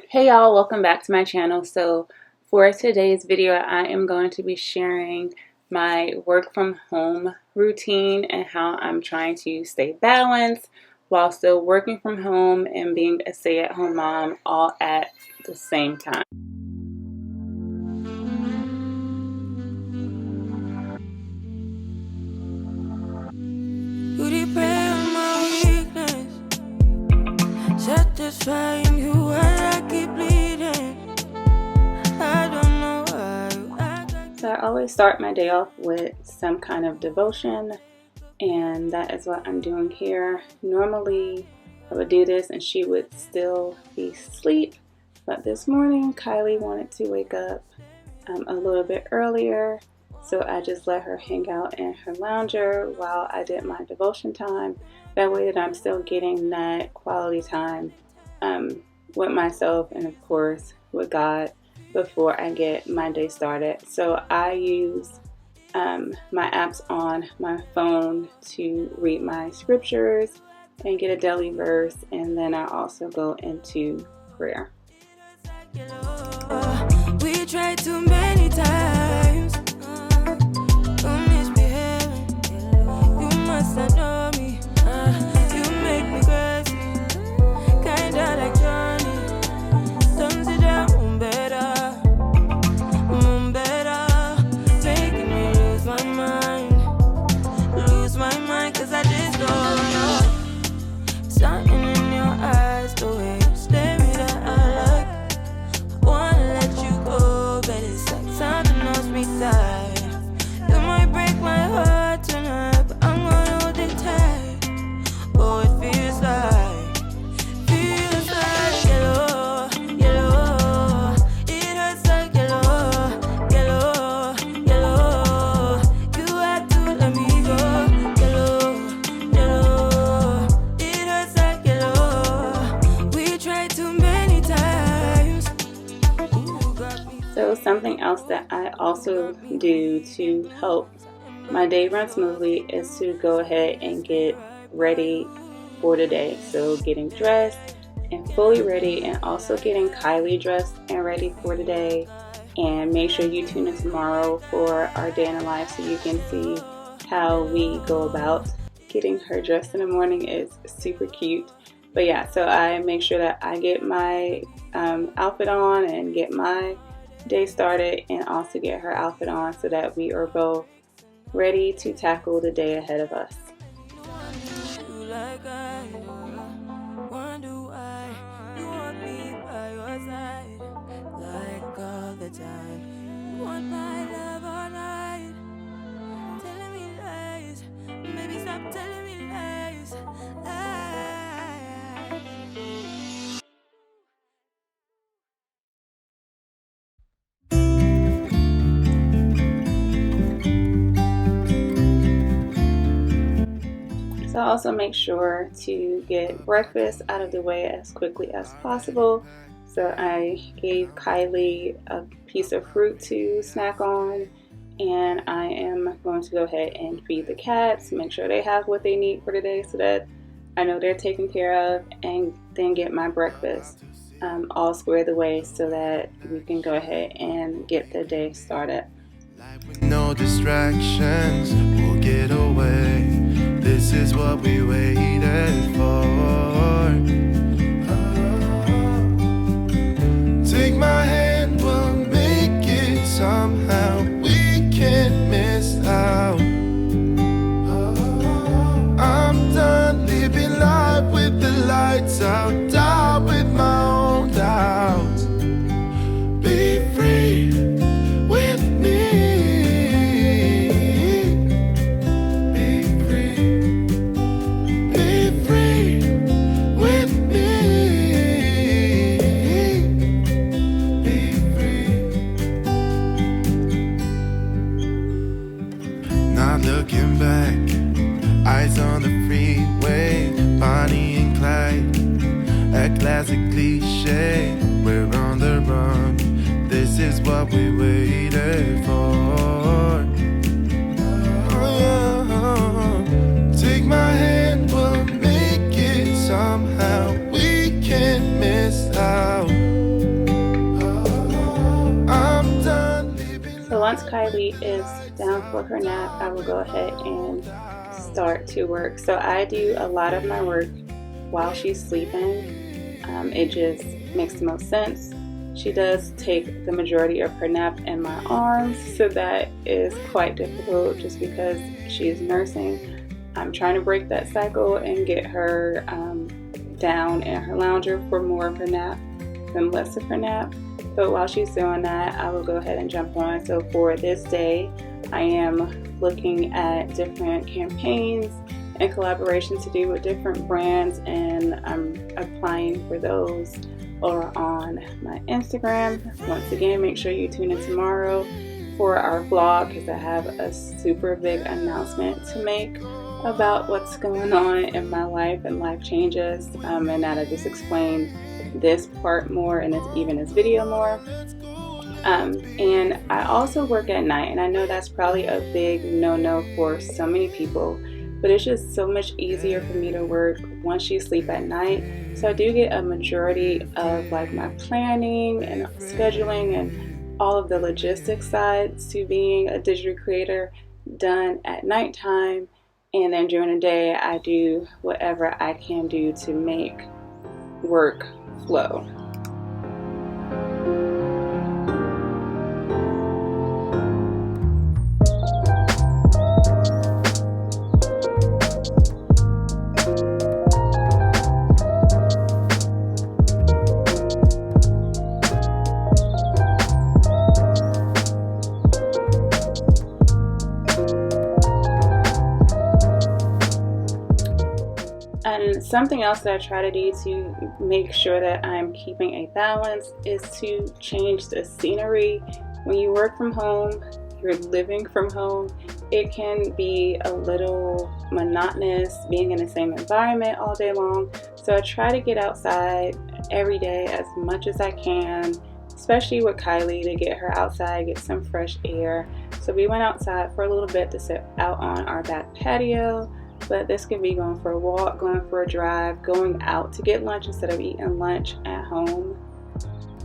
Hey y'all, welcome back to my channel. So for today's video, I am going to be sharing my work from home routine and how I'm trying to stay balanced while still working from home and being a stay-at-home mom all at the same time. Satisfying you while I keep bleeding. I don't know why. So I always start my day off with some kind of devotion, and that is what I'm doing here. Normally I would do this and she would still be asleep, but this morning Kylie wanted to wake up a little bit earlier, so I just let her hang out in her lounger while I did my devotion time. That way that I'm still getting that quality time with myself and of course with God before I get my day started. So I use my apps on my phone to read my scriptures and get a daily verse, and then I also go into prayer. We tried too many times. Don't misbehave. You must not know me. You make me crazy. Kinda like Johnny. Don't sit down, better. Making me lose my mind. Lose my mind, cause I just don't know. Something in your eyes, the way you stare me that I like. Wanna let you go, but it's like something else me tight. You might break my heart tonight, but I'm gonna hold it tight. Oh, it feels like yellow, yellow. It hurts like yellow, yellow, yellow. You had to let me go, yellow, yellow. It hurts like yellow. We tried too many times. So something else that I also do to help my day run smoothly is to go ahead and get ready for the day. So getting dressed and fully ready, and also getting Kylie dressed and ready for the day. And make sure you tune in tomorrow for our day in the life so you can see how we go about getting her dressed in the morning. It's super cute. But yeah, so I make sure that I get my outfit on and get my day started, and also get her outfit on so that we are both ready to tackle the day ahead of us. So I also make sure to get breakfast out of the way as quickly as possible. So I gave Kylie a piece of fruit to snack on, and I am going to go ahead and feed the cats, make sure they have what they need for the day so that I know they're taken care of, and then get my breakfast all squared away so that we can go ahead and get the day started. With no distractions, we'll get away. This is what we waited for. Take my hand, we'll make it somehow. We can't miss out. I'm done living life with the lights out, die with my own doubts. Be free with me. Looking back, eyes on the freeway, Bonnie and Clyde, a classic cliche. We're on the run, this is what we waited for. So once Kylie is down for her nap, I will go ahead and start to work. So I do a lot of my work while she's sleeping. It just makes the most sense. She does take the majority of her nap in my arms, so that is quite difficult just because she is nursing. I'm trying to break that cycle and get her down in her lounger for more of her nap than less of her nap. But while she's doing that, I will go ahead and jump on. So for this day, I am looking at different campaigns and collaborations to do with different brands, and I'm applying for those over on my Instagram. Once again, make sure you tune in tomorrow for our vlog, because I have a super big announcement to make about what's going on in my life and life changes, and that I just explained this part more and even this video more. And I also work at night, and I know that's probably a big no-no for so many people, but it's just so much easier for me to work once you sleep at night. So I do get a majority of like my planning and scheduling and all of the logistics sides to being a digital creator done at nighttime, and then during the day I do whatever I can do to make work flow. And something else that I try to do to make sure that I'm keeping a balance is to change the scenery. When you work from home, you're living from home, it can be a little monotonous being in the same environment all day long. So I try to get outside every day as much as I can, especially with Kylie, to get her outside, get some fresh air. So we went outside for a little bit to sit out on our back patio. But this could be going for a walk, going for a drive, going out to get lunch instead of eating lunch at home.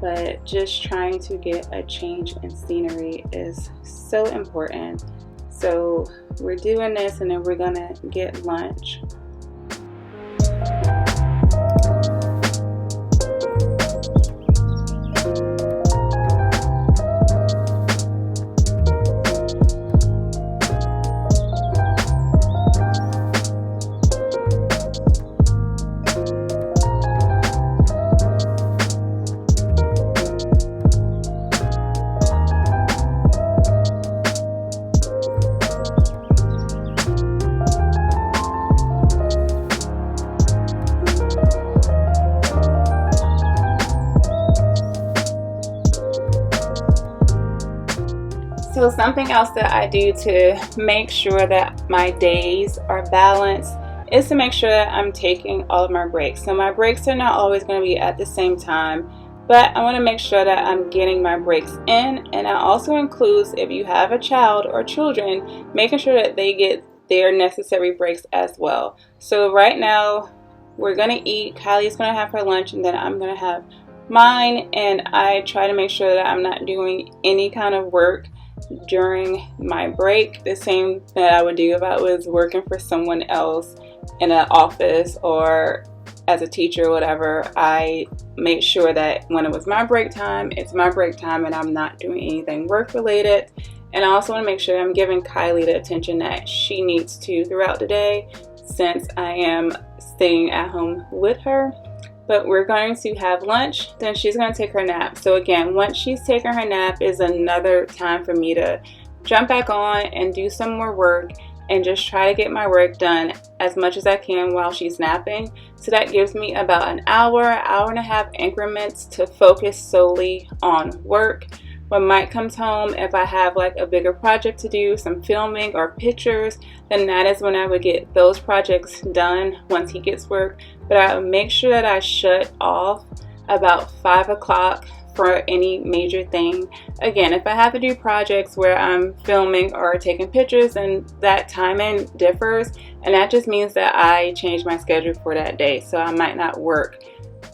But just trying to get a change in scenery is so important. So we're doing this, and then we're gonna get lunch. So something else that I do to make sure that my days are balanced is to make sure that I'm taking all of my breaks. So my breaks are not always going to be at the same time, but I want to make sure that I'm getting my breaks in, and that also includes, if you have a child or children, making sure that they get their necessary breaks as well. So right now we're going to eat, Kylie's going to have her lunch, and then I'm going to have mine, and I try to make sure that I'm not doing any kind of work during my break. The same that I would do if I was working for someone else in an office or as a teacher or whatever. I made sure that when it was my break time, it's my break time, and I'm not doing anything work related. And I also want to make sure I'm giving Kylie the attention that she needs to throughout the day, since I am staying at home with her. But we're going to have lunch, then she's going to take her nap. So again, once she's taken her nap is another time for me to jump back on and do some more work and just try to get my work done as much as I can while she's napping. So that gives me about an hour and a half increments to focus solely on work. When Mike comes home, if I have like a bigger project to do, some filming or pictures, then that is when I would get those projects done once he gets work. But I would make sure that I shut off about 5 o'clock for any major thing. Again, if I have to do projects where I'm filming or taking pictures, then that timing differs, and that just means that I change my schedule for that day. So I might not work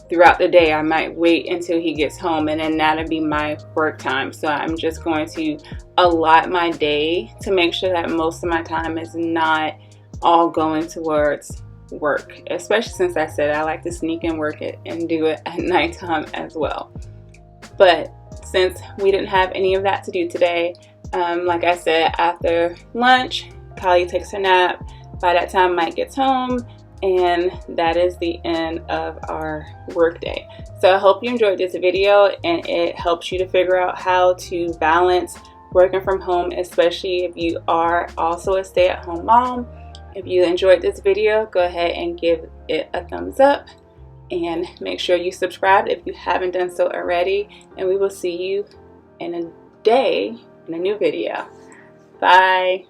throughout the day I might wait until he gets home, and then that'll be my work time. So I'm just going to allot my day to make sure that most of my time is not all going towards work, especially since I said I like to sneak in work it and do it at nighttime as well. But since we didn't have any of that to do today, like I said, after lunch, Kylie takes her nap. By that time, Mike gets home, and that is the end of our work day. So I hope you enjoyed this video and it helps you to figure out how to balance working from home, especially if you are also a stay-at-home mom. If you enjoyed this video, go ahead and give it a thumbs up and make sure you subscribe if you haven't done so already, and we will see you in a day in a new video. Bye.